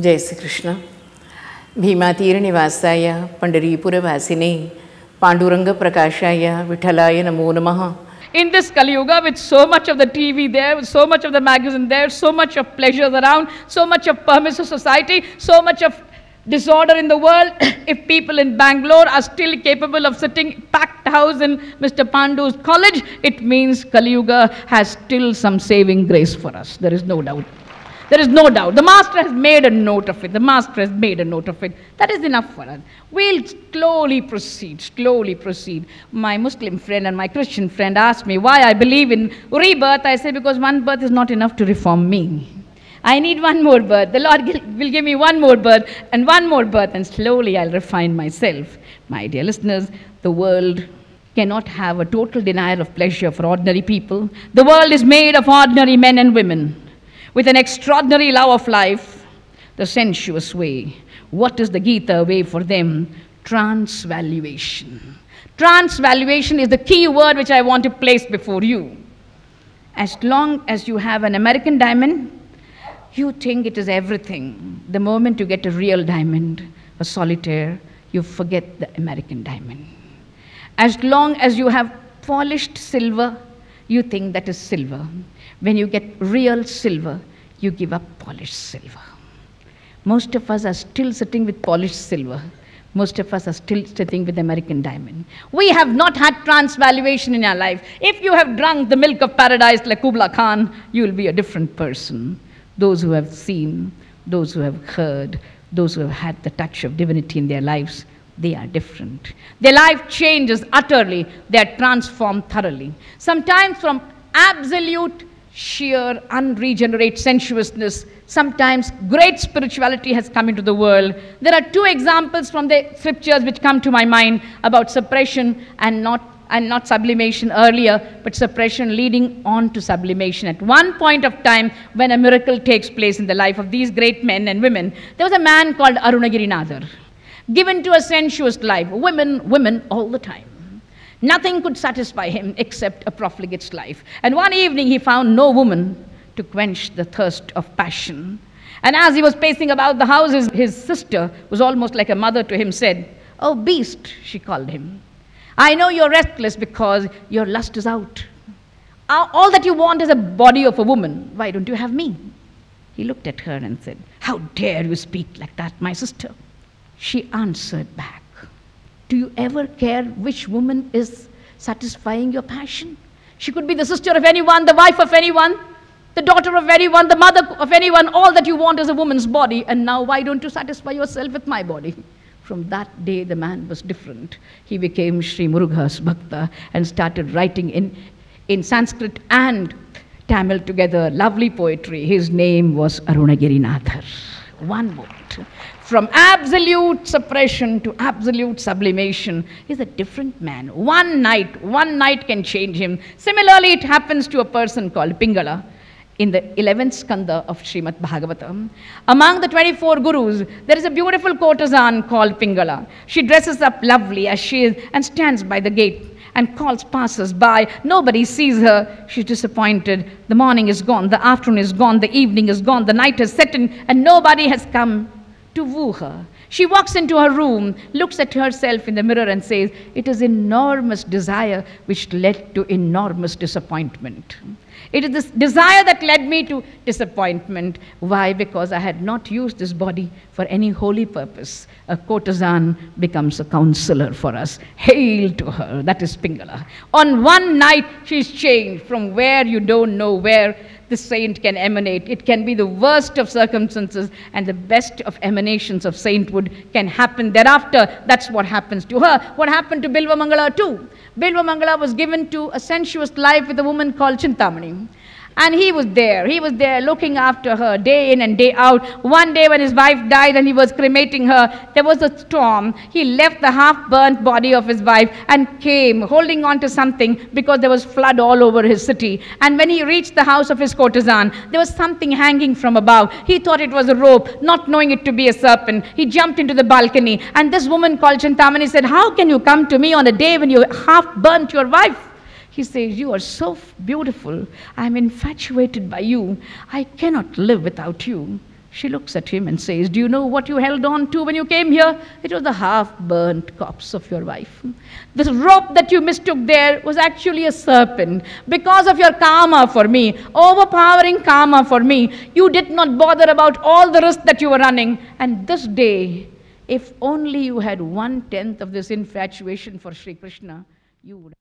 जय श्री कृष्ण. भीमातीरनिवासाय पंढरीपुरवासिने पांडुरंग प्रकाशाय विठ्ठलाय नमो नमः. In this Kali Yuga, with so much of the TV there, with so much of the magazine there, so much of pleasures around, so much of permissive society, so much of disorder in the world, if people in Bangalore are still capable of sitting packed house in Mr. Pandu's college, it means Kali Yuga has still some saving grace for us. There is no doubt. There is no doubt. The Master has made a note of it. The Master has made a note of it. That is enough for us. We'll slowly proceed, slowly proceed. My Muslim friend and my Christian friend asked me why I believe in rebirth. I say because one birth is not enough to reform me. I need one more birth. The Lord will give me one more birth, and slowly I'll refine myself. My dear listeners, the world cannot have a total denial of pleasure for ordinary people. The world is made of ordinary men and women with an extraordinary love of life, the sensuous way. What is the Gita way for them? Transvaluation. Transvaluation is the key word which I want to place before you. As long as you have an American diamond, you think it is everything. The moment you get a real diamond, a solitaire, you forget the American diamond. As long as you have polished silver, you think that is silver. When you get real silver, you give up polished silver. Most of us are still sitting with polished silver. Most of us are still sitting with American diamond. We have not had transvaluation in our life. If you have drunk the milk of paradise like Kubla Khan, you will be a different person. Those who have seen, those who have heard, those who have had the touch of divinity in their lives, they are different. Their life changes utterly. They are transformed thoroughly. Sometimes from absolute sheer unregenerate sensuousness, sometimes great spirituality has come into the world. There are two examples from the scriptures which come to my mind about suppression and not sublimation earlier, but suppression leading on to sublimation. At one point of time, when a miracle takes place in the life of these great men and women, there was a man called Arunagirinathar, given to a sensuous life, women all the time. Nothing could satisfy him except a profligate's life. And one evening he found no woman to quench the thirst of passion. And as he was pacing about the house, his sister, was almost like a mother to him, said, "Oh beast," she called him, "I know you're restless because your lust is out. All that you want is a body of a woman. Why don't you have me?" He looked at her and said, "How dare you speak like that, my sister?" She answered back, "Do you ever care which woman is satisfying your passion? She could be the sister of anyone, the wife of anyone, the daughter of anyone, the mother of anyone. All that you want is a woman's body. And now why don't you satisfy yourself with my body?" From that day, the man was different. He became Sri Muruga's Bhakta and started writing in Sanskrit and Tamil together, lovely poetry. His name was Arunagirinathar. One word. From absolute suppression to absolute sublimation is a different man. One night can change him. Similarly, it happens to a person called Pingala in the 11th skanda of Srimad Bhagavatam. Among the 24 gurus, there is a beautiful courtesan called Pingala. She dresses up lovely as she is and stands by the gate and calls passers-by. Nobody sees her. She's disappointed. The morning is gone, the afternoon is gone, the evening is gone, the night has set in, and nobody has come to woo her. She walks into her room, looks at herself in the mirror and says, "It is enormous desire which led to enormous disappointment. It is this desire that led me to disappointment." Why? Because I had not used this body for any holy purpose. A courtesan becomes a counselor for us. Hail to her. That is Pingala. On one night, she's changed from where you don't know where the saint can emanate. It can be the worst of circumstances, and the best of emanations of sainthood can happen thereafter. That's what happens to her. What happened to Bilva Mangala too? Bilva Mangala was given to a sensuous life with a woman called Chintamani. And he was there looking after her day in and day out. One day when his wife died and he was cremating her, there was a storm. He left the half-burnt body of his wife and came holding on to something because there was flood all over his city. And when he reached the house of his courtesan, there was something hanging from above. He thought it was a rope, not knowing it to be a serpent. He jumped into the balcony, and this woman called Chintamani said, "How can you come to me on a day when you half-burnt your wife?" He says, "You are so beautiful. I am infatuated by you. I cannot live without you." She looks at him and says, do you know what you held on to when you came here? It was the half-burnt corpse of your wife. This rope that you mistook there was actually a serpent. Because of your karma for me, overpowering karma for me, you did not bother about all the risk that you were running. And this day, if only you had 1/10 of this infatuation for Sri Krishna, you would